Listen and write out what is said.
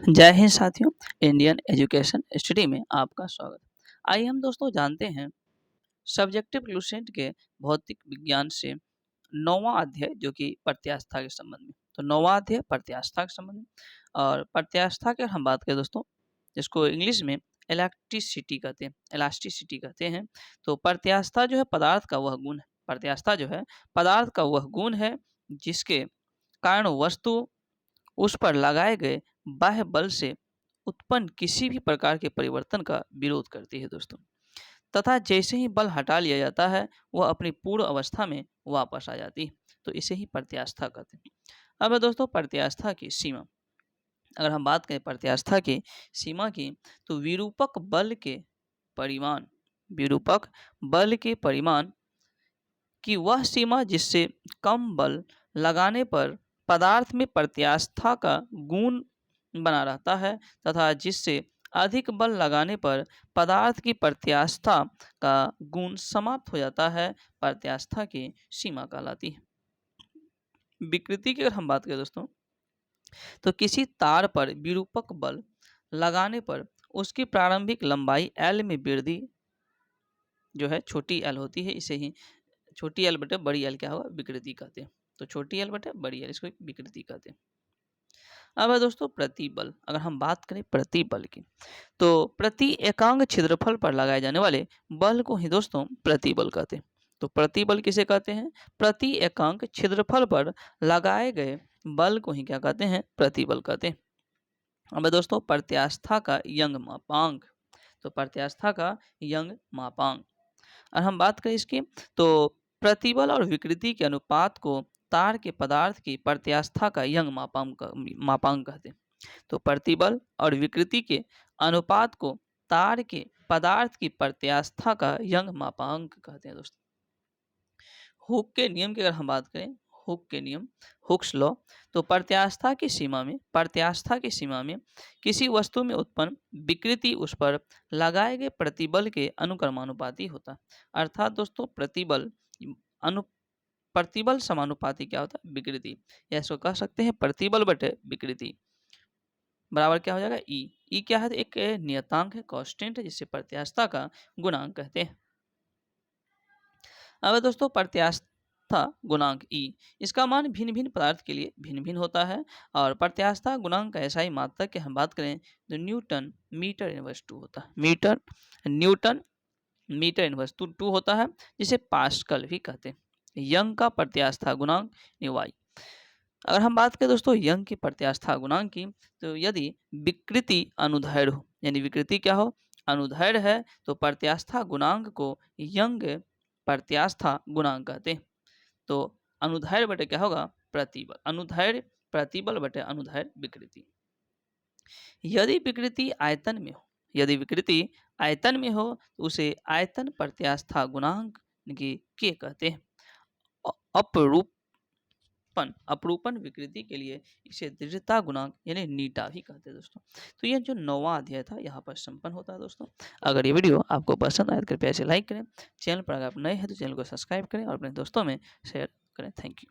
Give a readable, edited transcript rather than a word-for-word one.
जय हिंद साथियों। Indian education study में आपका स्वागत। आइए हम दोस्तों जानते हैं सब्जेक्टिव क्लुसेंट के भौतिक विज्ञान से नौवां अध्याय जो कि प्रत्यास्था के संबंध में। तो नौवां अध्याय प्रत्यास्था के संबंध में, और प्रत्यास्था की हम बात करें दोस्तों, जिसको इंग्लिश में इलास्टिसिटी कहते हैं। तो प्रत्यास्था जो है पदार्थ का वह गुण है, प्रत्यास्था जो है पदार्थ का वह गुण है जिसके कारण वस्तु उस पर लगाए गए बाह्य बल से उत्पन्न किसी भी प्रकार के परिवर्तन का विरोध करती है दोस्तों, तथा जैसे ही बल हटा लिया जाता है वह अपनी पूर्व अवस्था में वापस आ जाती है। तो इसे ही प्रत्यास्था कहते हैं। अब है दोस्तों प्रत्यास्था की सीमा। अगर हम बात करें प्रत्यास्था की सीमा की, तो विरूपक बल के परिमाण की वह सीमा जिससे कम बल लगाने पर पदार्थ में प्रत्यास्था का गुण बना रहता है, तथा जिससे अधिक बल लगाने पर पदार्थ की प्रत्यास्था का गुण समाप्त हो जाता है, प्रत्यास्था की सीमा कहलाती है। विकृति की अगर हम बात करें दोस्तों, तो किसी तार पर विरूपक बल लगाने पर उसकी प्रारंभिक लंबाई L में वृद्धि जो है छोटी L होती है, इसे ही छोटी L बटे बड़ी L क्या होगा, विकृति कहते हैं। तो छोटी L बटे बड़ी L, इसको विकृति कहते हैं। अब है दोस्तों प्रतिबल। अगर हम बात करें प्रतिबल की, तो प्रति एकांक क्षेत्रफल पर लगाए जाने वाले बल को ही दोस्तों प्रतिबल कहते हैं। तो प्रतिबल किसे कहते हैं? प्रति एकांक क्षेत्रफल पर लगाए गए बल को ही क्या कहते हैं? प्रतिबल कहते हैं। अब है दोस्तों प्रत्यास्था का यंग मापांक। तो प्रत्यास्था का यंग मापांक, और हम बात करें इसकी, तो प्रतिबल और विकृति के अनुपात को तार के पदार्थ की प्रत्यास्था का यंग मापांक कहते हैं। तो प्रतिबल और विकृति के अनुपात को तार के पदार्थ की प्रत्यास्था का यंग मापांक कहते हैं दोस्तों। हुक के नियम की अगर हम बात करें, हुक के नियम, हुक्स लॉ, तो प्रत्यास्था की सीमा में किसी वस्तु में उत्पन्न विकृति उस पर लगाए गए प्रतिबल के अनुक्रमानुपाती होता है। अर्थात दोस्तों प्रतिबल समानुपाती क्या होता है? विकृति। या इसको कह सकते हैं प्रतिबल बटे विकृति बराबर क्या हो जाएगा? ई क्या है? एक नियतांक है, कांस्टेंट है, जिसे प्रत्यास्था का गुणांक कहते हैं। अब दोस्तों प्रत्यास्था गुणांक ई, इसका मान भिन्न भिन्न पदार्थ के लिए भिन्न भिन्न होता है, और प्रत्यास्था गुणांक का ऐसा ही मात्रक की हम बात करें तो न्यूटन मीटर इनवर्स 2 होता है। न्यूटन मीटर इनवर्स 2 होता है, जिसे पास्कल भी कहते हैं। यंग का प्रत्यास्था गुणांक वाई। अगर हम बात करें दोस्तों यंग की प्रत्यास्था गुणांक की, तो यदि विकृति अनुदैर्ध्य हो, यानी विकृति क्या हो? अनुदैर्ध्य है, तो प्रत्यास्था गुणांक को यंग प्रत्यास्था गुणांक कहते हैं। तो अनुदैर्ध्य बटे क्या होगा? प्रतिबल। अनुदैर्ध्य प्रतिबल बटे अनुदैर्ध्य विकृति। यदि विकृति आयतन में हो तो उसे आयतन प्रत्यास्था गुणांक के कहते हैं। अपरूपण विकृति के लिए इसे दृढ़ता गुणांक यानी नीटा भी कहते हैं दोस्तों। तो यह जो 9वां अध्याय था यहाँ पर संपन्न होता है दोस्तों। अगर ये वीडियो आपको पसंद आए तो कृपया इसे लाइक करें। चैनल पर अगर आप नए हैं तो चैनल को सब्सक्राइब करें और अपने दोस्तों में शेयर करें। Thank you.